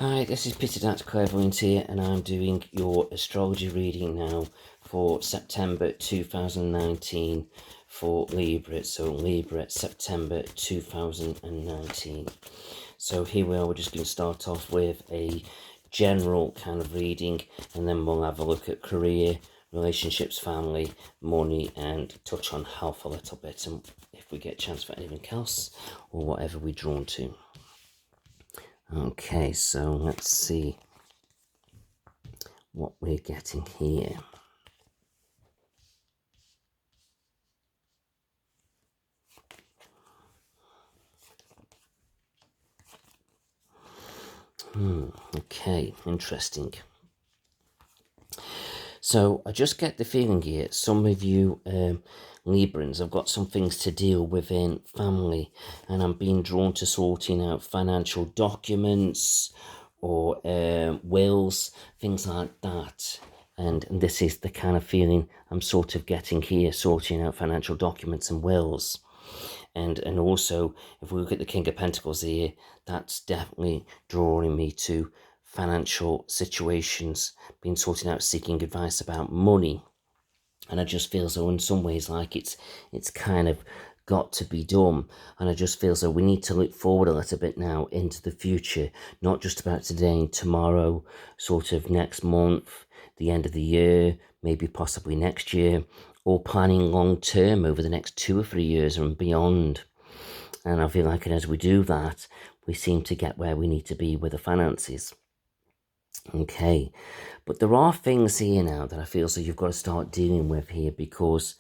Hi, this is Peter That's Clairvoyant here, and I'm doing your astrology reading now for September 2019 for Libra. So Libra September 2019. So here we are, we're just going to start off with a general kind of reading, and then we'll have a look at career, relationships, family, money, and touch on health a little bit, and if we get a chance for anything else or whatever we're drawn to. Okay, so let's see what we're getting here. Okay, interesting. So I just get the feeling here, some of you Librans have got some things to deal with in family, and I'm being drawn to sorting out financial documents or wills, things like that. And this is the kind of feeling I'm sort of getting here, sorting out financial documents and wills. And also, if we look at the King of Pentacles here, that's definitely drawing me to financial situations, been sorting out, seeking advice about money. And I just feel so in some ways like it's kind of got to be done. And I just feel so we need to look forward a little bit now into the future, not just about today and tomorrow, sort of next month, the end of the year, maybe possibly next year, or planning long term over the next 2 or 3 years and beyond. And I feel like as we do that, we seem to get where we need to be with the finances. Okay, but there are things here now that I feel so you've got to start dealing with here, because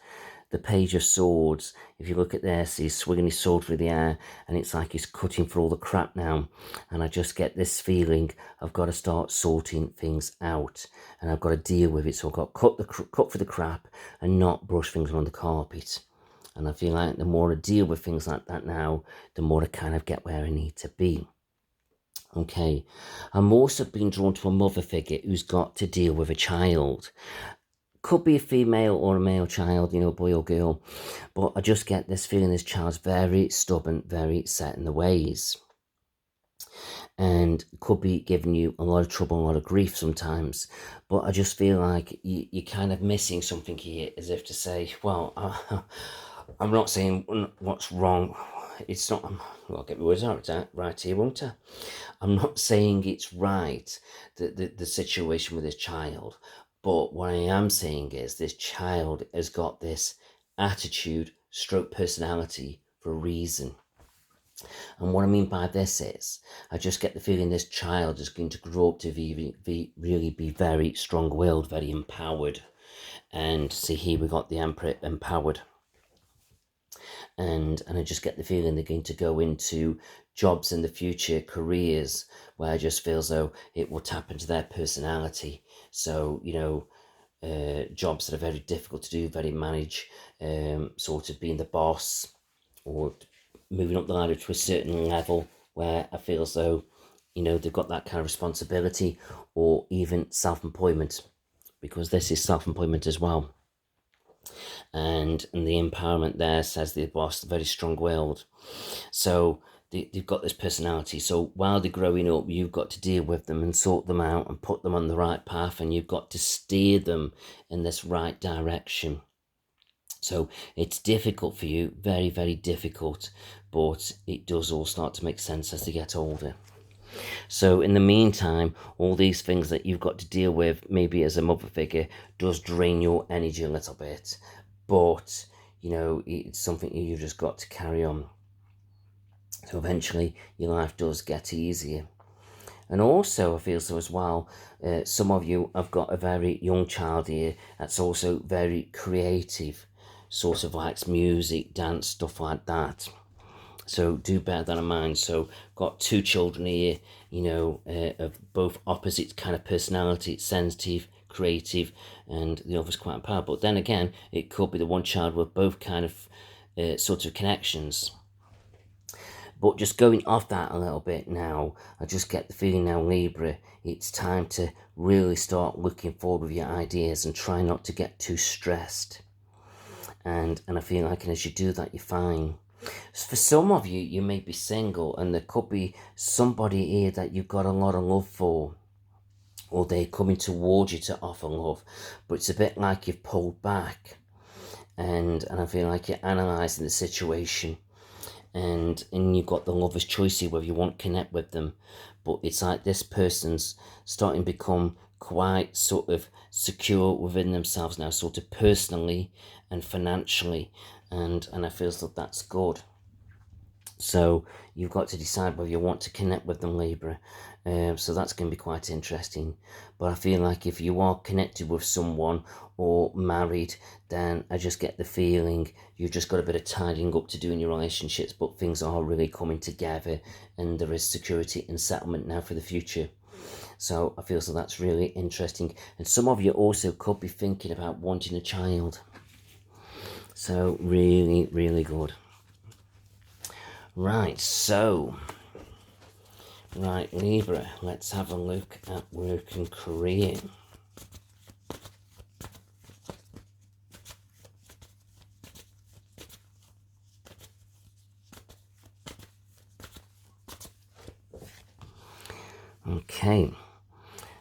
the Page of Swords, if you look at this, he's swinging his sword through the air, and it's like he's cutting for all the crap now. And I just get this feeling I've got to start sorting things out, and I've got to deal with it. So I've got to cut for the crap and not brush things on the carpet. And I feel like the more I deal with things like that now, the more I kind of get where I need to be. Okay, I'm also being drawn to a mother figure who's got to deal with a child. Could be a female or a male child, you know, boy or girl. But I just get this feeling this child's very stubborn, very set in the ways. And could be giving you a lot of trouble, a lot of grief sometimes. But I just feel like you're kind of missing something here, as if to say, well, I'm not saying what's wrong. It's not, I'll get my words out right here, won't I? I'm not saying it's right, the situation with this child. But what I am saying is this child has got this attitude, stroke personality for a reason. And what I mean by this is, I just get the feeling this child is going to grow up to really be very strong-willed, very empowered. And see here we got the Emperor empowered. And I just get the feeling they're going to go into jobs in the future, careers, where I just feel as though it will tap into their personality. So, you know, jobs that are very difficult to do, very manage, sort of being the boss, or moving up the ladder to a certain level where I feel as though, you know, they've got that kind of responsibility, or even self-employment, because this is self-employment as well. And the empowerment there says the boss, very strong-willed. So they've got this personality. So while they're growing up, you've got to deal with them and sort them out and put them on the right path, and you've got to steer them in this right direction. So it's difficult for you, very, very difficult, but it does all start to make sense as they get older. So in the meantime, all these things that you've got to deal with, maybe as a mother figure, does drain your energy a little bit. But, you know, it's something you've just got to carry on. So eventually your life does get easier. And also I feel so as well, some of you have got a very young child here that's also very creative, sort of likes music, dance, stuff like that. So do bear that in mind. So got 2 children here, you know, of both opposite kind of personality, sensitive, creative, and the other's quite empowered. But then again, it could be the one child with both kind of sort of connections. But just going off that a little bit now, I just get the feeling now, Libra, it's time to really start looking forward with your ideas and try not to get too stressed. And I feel like as you do that, you're fine. For some of you, you may be single, and there could be somebody here that you've got a lot of love for, or they're coming towards you to offer love, but it's a bit like you've pulled back, and I feel like you're analysing the situation, and you've got the lover's choice here whether you want to connect with them, but it's like this person's starting to become quite sort of secure within themselves now, sort of personally and financially, and I feel that that's good. So you've got to decide whether you want to connect with them, Libra. So that's going to be quite interesting. But I feel like if you are connected with someone or married, then I just get the feeling you've just got a bit of tidying up to do in your relationships, but things are really coming together and there is security and settlement now for the future. So I feel so that's really interesting. And some of you also could be thinking about wanting a child. So really, really good. Right, Libra, let's have a look at work and career. Okay,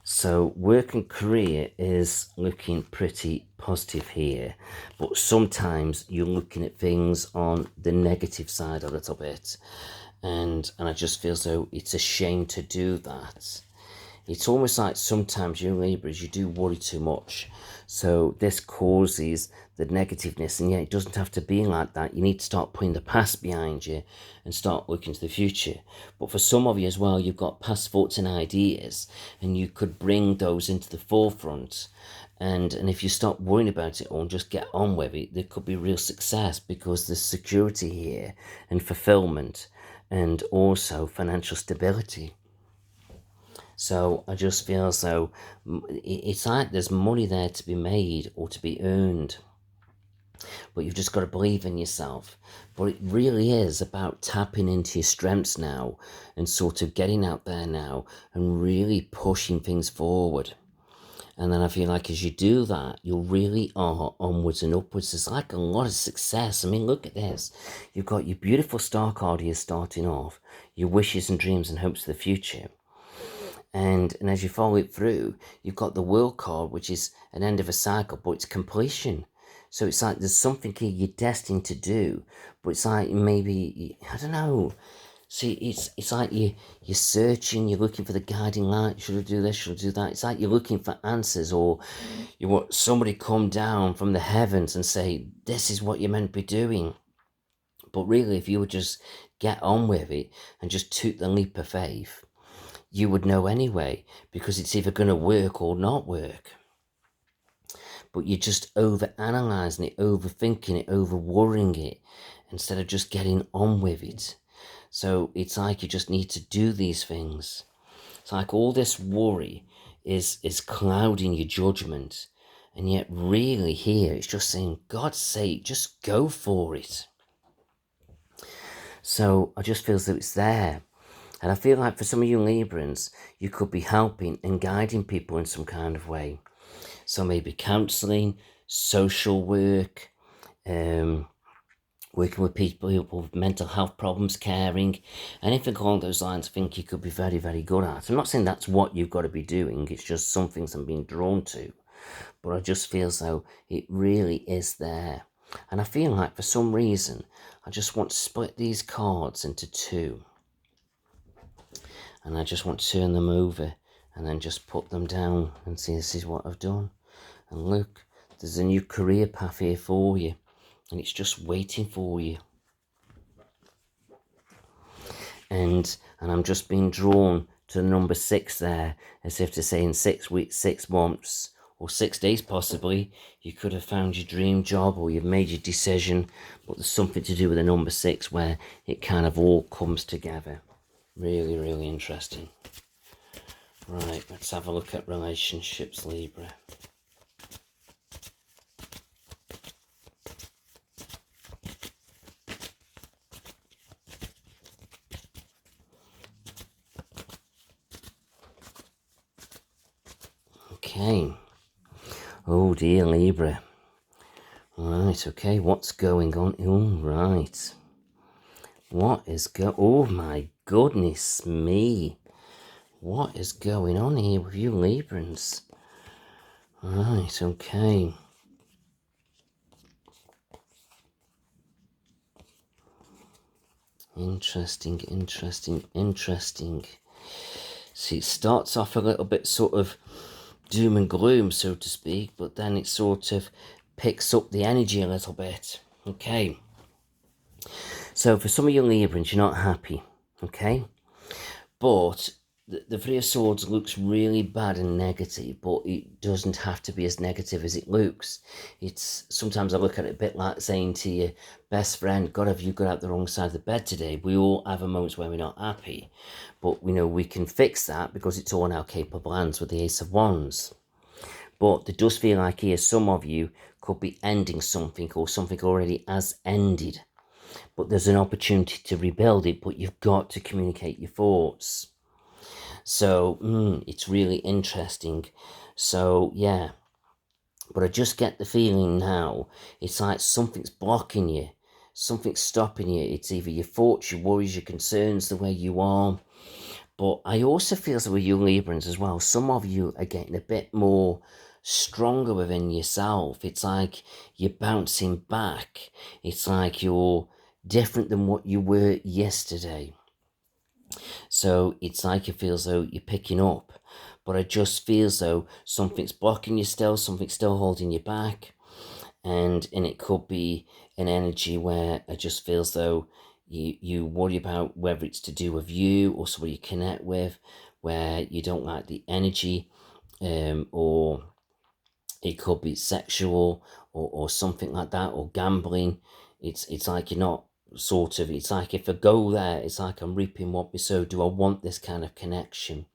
so work and career is looking pretty positive here, but sometimes you're looking at things on the negative side a little bit, and I just feel so it's a shame to do that. It's almost like sometimes you Libras, you do worry too much. So this causes the negativeness, and yet it doesn't have to be like that. You need to start putting the past behind you and start looking to the future. But for some of you as well, you've got past thoughts and ideas, and you could bring those into the forefront. And if you stop worrying about it all and just get on with it, there could be real success because there's security here and fulfillment and also financial stability. So I just feel as though it's like there's money there to be made or to be earned. But you've just got to believe in yourself. But it really is about tapping into your strengths now and sort of getting out there now and really pushing things forward. And then I feel like as you do that, you really are onwards and upwards. There's like a lot of success. I mean, look at this. You've got your beautiful star card here starting off, your wishes and dreams and hopes for the future. And as you follow it through, you've got the world card, which is an end of a cycle, but it's completion. So it's like there's something here you're destined to do, but it's like maybe, I don't know. See, it's like you're searching, you're looking for the guiding light. Should I do this? Should I do that? It's like you're looking for answers, or you want somebody come down from the heavens and say, this is what you're meant to be doing. But really, if you would just get on with it and just took the leap of faith, you would know anyway, because it's either going to work or not work. But you're just over-analysing it, overthinking it, over-worrying it, instead of just getting on with it. So it's like you just need to do these things. It's like all this worry is clouding your judgment. And yet really here, it's just saying, God's sake, just go for it. So I just feel as though it's there. And I feel like for some of you Librans, you could be helping and guiding people in some kind of way. So maybe counselling, social work, working with people with mental health problems, caring, anything along those lines. I think you could be very, very good at. I'm not saying that's what you've got to be doing. It's just some things I'm being drawn to. But I just feel as though it really is there. And I feel like for some reason, I just want to split these cards into two. And I just want to turn them over and then just put them down and see, this is what I've done. And look, there's a new career path here for you, and it's just waiting for you. And I'm just being drawn to the number 6 there, as if to say in 6 weeks, 6 months, or 6 days possibly, you could have found your dream job or you've made your decision, but there's something to do with the number 6 where it kind of all comes together. Really, really interesting. Right, let's have a look at relationships, Libra. Okay. Oh dear, Libra. Right, okay, what's going on? Oh, right. Oh my goodness me. What is going on here with you Librans? Right, okay. Interesting. See, it starts off a little bit sort of doom and gloom, so to speak, but then it sort of picks up the energy a little bit. Okay. So for some of you Librans, you're not happy. Okay. But the Three of Swords looks really bad and negative, but it doesn't have to be as negative as it looks. It's sometimes I look at it a bit like saying to your best friend, God, have you got out the wrong side of the bed today? We all have a moments where we're not happy, but we know we can fix that because it's all in our capable hands with the Ace of Wands. But it does feel like here some of you could be ending something or something already has ended. But there's an opportunity to rebuild it, but you've got to communicate your thoughts. So it's really interesting. So yeah, but I just get the feeling now it's like something's blocking you, something's stopping you. It's either your thoughts, your worries, your concerns, the way you are. But I also feel that with you Librans as well, some of you are getting a bit more stronger within yourself. It's like you're bouncing back. It's like you're different than what you were yesterday. So it's like it feels though you're picking up. But I just feel as though something's blocking you still, something's still holding you back. And it could be an energy where it just feels though you worry about whether it's to do with you or somebody you connect with, where you don't like the energy, or it could be sexual or something like that, or gambling. It's like you're not sort of, it's like if I go there, it's like I'm reaping what we sow. Do I want this kind of connection?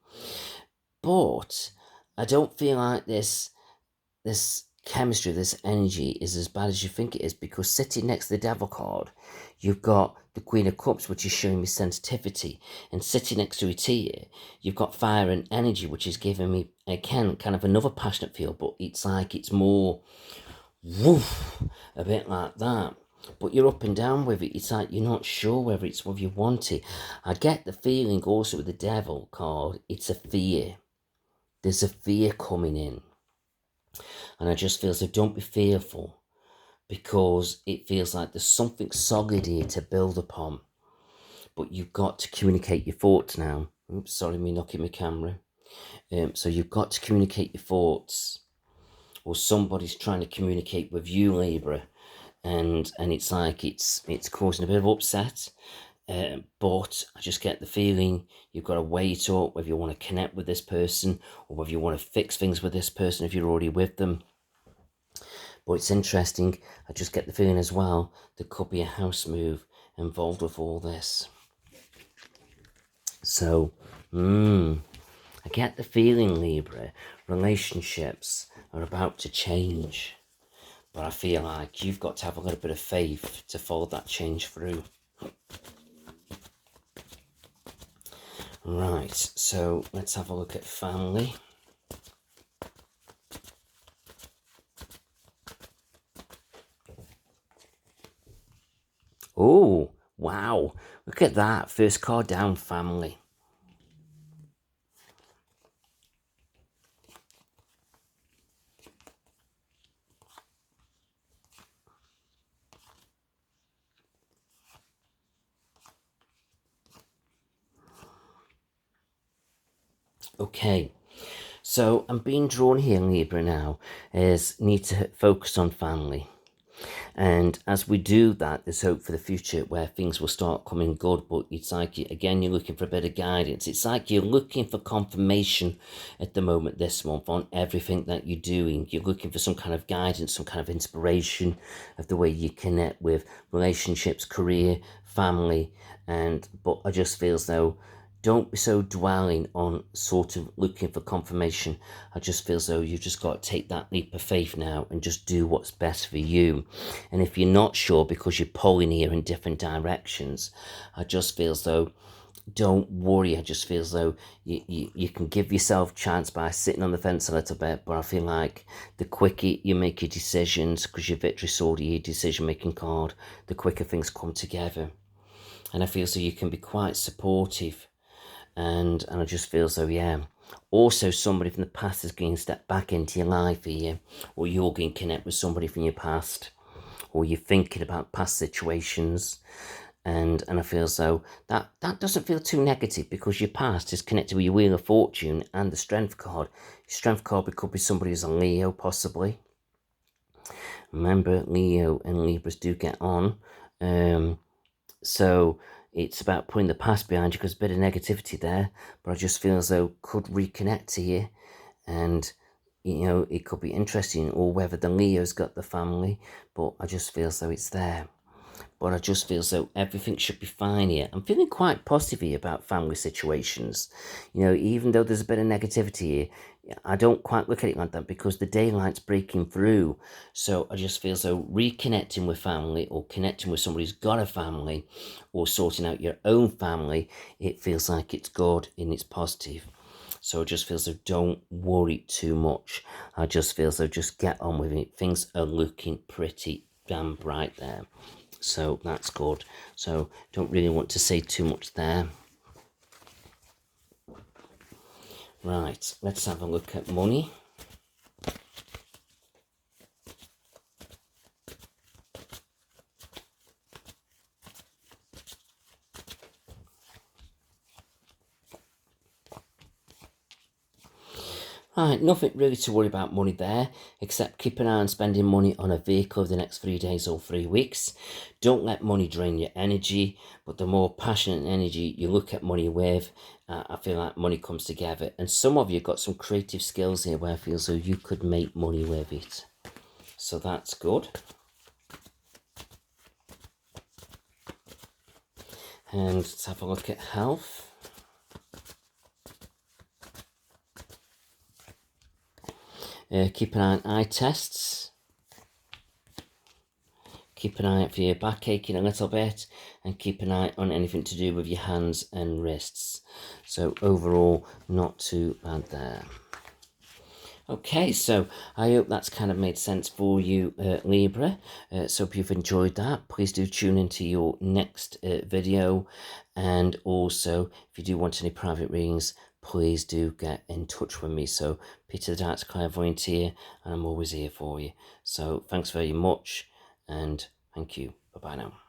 But I don't feel like this chemistry, this energy is as bad as you think it is, because sitting next to the Devil card, you've got the Queen of Cups, which is showing me sensitivity, and sitting next to it here, you've got fire and energy, which is giving me, again, kind of another passionate feel, but it's like it's more woof, a bit like that. But you're up and down with it. It's like you're not sure whether it's what you want it. I get the feeling also with the Devil card, it's a fear. There's a fear coming in. And I just feel so, don't be fearful, because it feels like there's something solid here to build upon. But you've got to communicate your thoughts now. Oops, sorry, me knocking my camera. So you've got to communicate your thoughts, or somebody's trying to communicate with you, Libra, and it's like it's causing a bit of upset. But I just get the feeling you've got to weigh it up, whether you want to connect with this person or whether you want to fix things with this person if you're already with them. But it's interesting, I just get the feeling as well there could be a house move involved with all this. So, I get the feeling, Libra, relationships are about to change. But I feel like you've got to have a little bit of faith to follow that change through. Right, so let's have a look at family. Oh, wow. Look at that. First card down, family. Okay. So I'm being drawn here, Libra, now, is need to focus on family. And as we do that, there's hope for the future where things will start coming good. But it's like, again, you're looking for a bit of guidance. It's like you're looking for confirmation at the moment this month on everything that you're doing. You're looking for some kind of guidance, some kind of inspiration of the way you connect with relationships, career, family. But I just feel as though, don't be so dwelling on sort of looking for confirmation. I just feel as though you've just got to take that leap of faith now and just do what's best for you. And if you're not sure because you're pulling here in different directions, I just feel as though, don't worry. I just feel as though you can give yourself a chance by sitting on the fence a little bit. But I feel like the quicker you make your decisions, because your victory sword, your decision-making card, the quicker things come together. And I feel so you can be quite supportive. And I just feel so, yeah. Also, somebody from the past is going to step back into your life here, or you're going to connect with somebody from your past, or you're thinking about past situations. And I feel so that doesn't feel too negative, because your past is connected with your Wheel of Fortune and the Strength card. Your Strength card could be somebody who's a Leo, possibly. Remember, Leo and Libras do get on. So it's about putting the past behind you, because a bit of negativity there, but I just feel as though could reconnect to you, and it could be interesting, or whether the Leo's got the family, but I just feel as though it's there. But I just feel as though everything should be fine here. I'm feeling quite positive here about family situations. Even though there's a bit of negativity here, I don't quite look at it like that, because the daylight's breaking through. So I just feel as though reconnecting with family, or connecting with somebody who's got a family, or sorting out your own family, it feels like it's good and it's positive. So it just feels so don't worry too much. I just feel so just get on with it. Things are looking pretty damn bright there. So that's good. So don't really want to say too much there. Right, let's have a look at money. Right, nothing really to worry about money there, except keep an eye on spending money on a vehicle over the next 3 days or 3 weeks. Don't let money drain your energy, but the more passionate energy you look at money with, I feel like money comes together. And some of you got some creative skills here where I feel so you could make money with it. So that's good. And let's have a look at health. Keep an eye on eye tests. Keep an eye out for your back aching a little bit, and keep an eye on anything to do with your hands and wrists. So overall, not too bad there. Okay, so I hope that's kind of made sense for you, Libra. So if you've enjoyed that, please do tune into your next video. And also, if you do want any private readings, please do get in touch with me. So Peter the Dark's Clairvoyant here, and I'm always here for you. So thanks very much, and thank you. Bye-bye now.